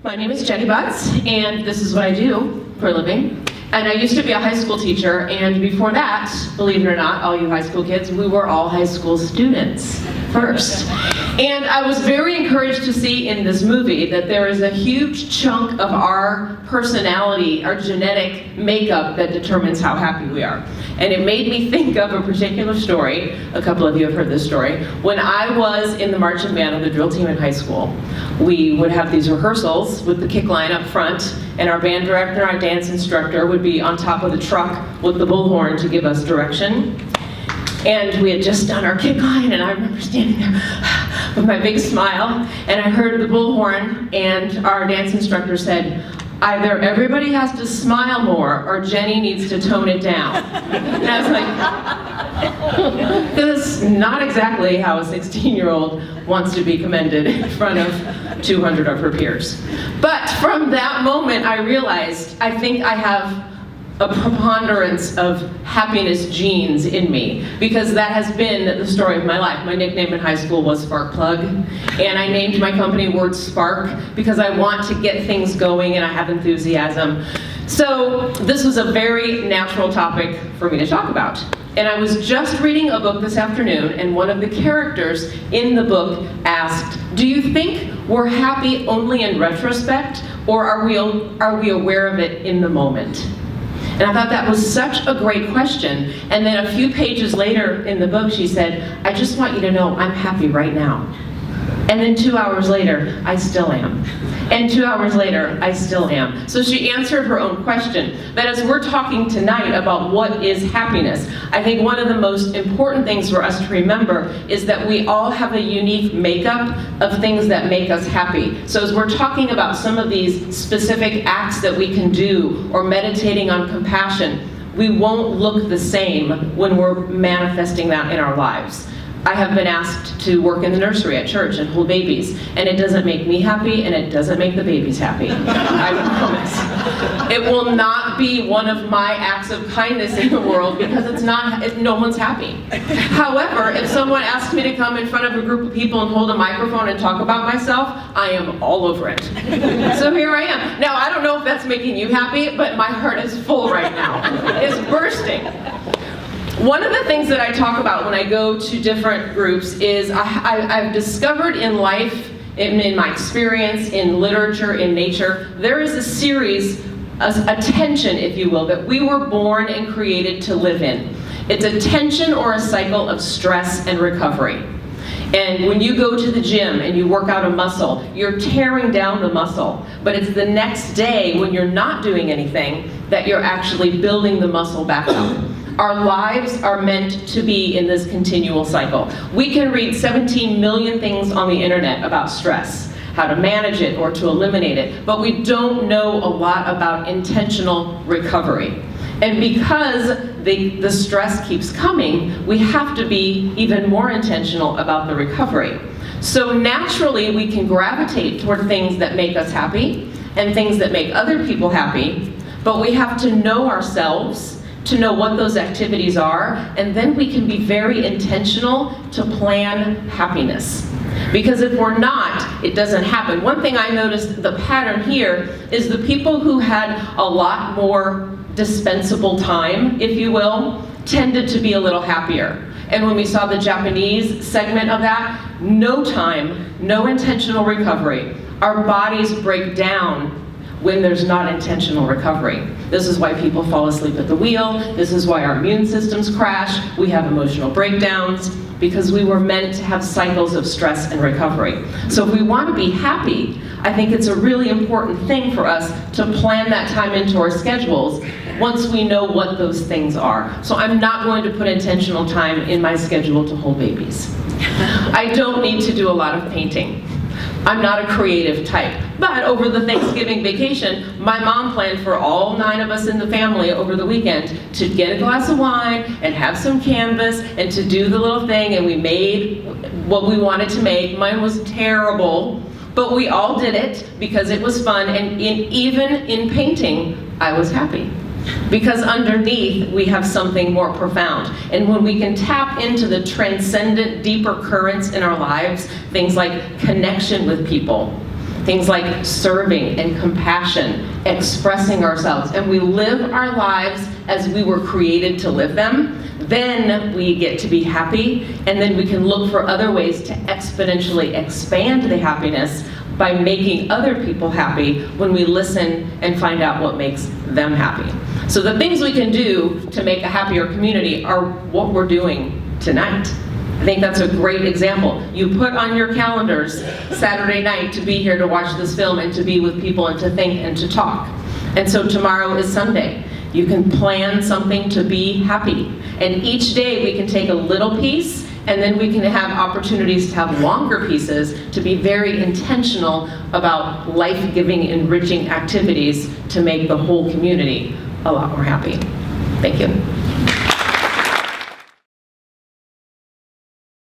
My name is Jenni Butz, and this is what I do for a living. And I used to be a high school teacher, and before that, believe it or not, all you high school kids, we were all high school students first. And I was very encouraged to see in this movie that there is a huge chunk of our personality, our genetic makeup that determines how happy we are. And it made me think of a particular story, a couple of you have heard this story. When I was in the marching band of the drill team in high school, we would have these rehearsals with the kick line up front, and our band director, our dance instructor, would be on top of the truck with the bullhorn to give us direction. And we had just done our kick line, and I remember standing there with my big smile, and I heard the bullhorn, and our dance instructor said, "Either everybody has to smile more, or Jenni needs to tone it down." And I was like, this is not exactly how a 16-year-old wants to be commended in front of 200 of her peers. But from that moment, I realized, I think I have a preponderance of happiness genes in me, because that has been the story of my life. My nickname in high school was Spark Plug, and I named my company WordSpark because I want to get things going and I have enthusiasm. So this was a very natural topic for me to talk about. And I was just reading a book this afternoon, and one of the characters in the book asked, "Do you think we're happy only in retrospect, or are we aware of it in the moment?" And I thought that was such a great question. And then a few pages later in the book, she said, "I just want you to know I'm happy right now." And then 2 hours later, I still am. And 2 hours later, I still am. So she answered her own question. But as we're talking tonight about what is happiness, I think one of the most important things for us to remember is that we all have a unique makeup of things that make us happy. So as we're talking about some of these specific acts that we can do, or meditating on compassion, we won't look the same when we're manifesting that in our lives. I have been asked to work in the nursery at church and hold babies, and it doesn't make me happy, and it doesn't make the babies happy. I promise. It will not be one of my acts of kindness in the world, because no one's happy. However, if someone asks me to come in front of a group of people and hold a microphone and talk about myself, I am all over it. So here I am. Now, I don't know if that's making you happy, but my heart is full right now. It's bursting. One of the things that I talk about when I go to different groups is I've discovered in life, in my experience, in literature, in nature, there is a series, a tension, if you will, that we were born and created to live in. It's a tension or a cycle of stress and recovery. And when you go to the gym and you work out a muscle, you're tearing down the muscle. But it's the next day, when you're not doing anything, that you're actually building the muscle back up. Our lives are meant to be in this continual cycle. We can read 17 million things on the internet about stress, how to manage it or to eliminate it, but we don't know a lot about intentional recovery. And because the stress keeps coming, we have to be even more intentional about the recovery. So naturally, we can gravitate toward things that make us happy and things that make other people happy, but we have to know ourselves, to know what those activities are, and then we can be very intentional to plan happiness. Because if we're not, it doesn't happen. One thing I noticed, the pattern here, is the people who had a lot more dispensable time, if you will, tended to be a little happier. And when we saw the Japanese segment of that, no time, no intentional recovery. Our bodies break down when there's not intentional recovery. This is why people fall asleep at the wheel. This is why our immune systems crash. We have emotional breakdowns, because we were meant to have cycles of stress and recovery. So if we want to be happy, I think it's a really important thing for us to plan that time into our schedules once we know what those things are. So I'm not going to put intentional time in my schedule to hold babies. I don't need to do a lot of painting. I'm not a creative type. But over the Thanksgiving vacation, my mom planned for all 9 of us in the family over the weekend to get a glass of wine and have some canvas and to do the little thing, and we made what we wanted to make. Mine was terrible, but we all did it because it was fun, and even in painting, I was happy. Because underneath, we have something more profound. And when we can tap into the transcendent, deeper currents in our lives, things like connection with people, Things like serving and compassion, expressing ourselves, and we live our lives as we were created to live them, then we get to be happy, and then we can look for other ways to exponentially expand the happiness by making other people happy when we listen and find out what makes them happy. So the things we can do to make a happier community are what we're doing tonight. I think that's a great example. You put on your calendars Saturday night to be here to watch this film and to be with people and to think and to talk. And so tomorrow is Sunday. You can plan something to be happy. And each day we can take a little piece, and then we can have opportunities to have longer pieces to be very intentional about life-giving, enriching activities to make the whole community a lot more happy. Thank you.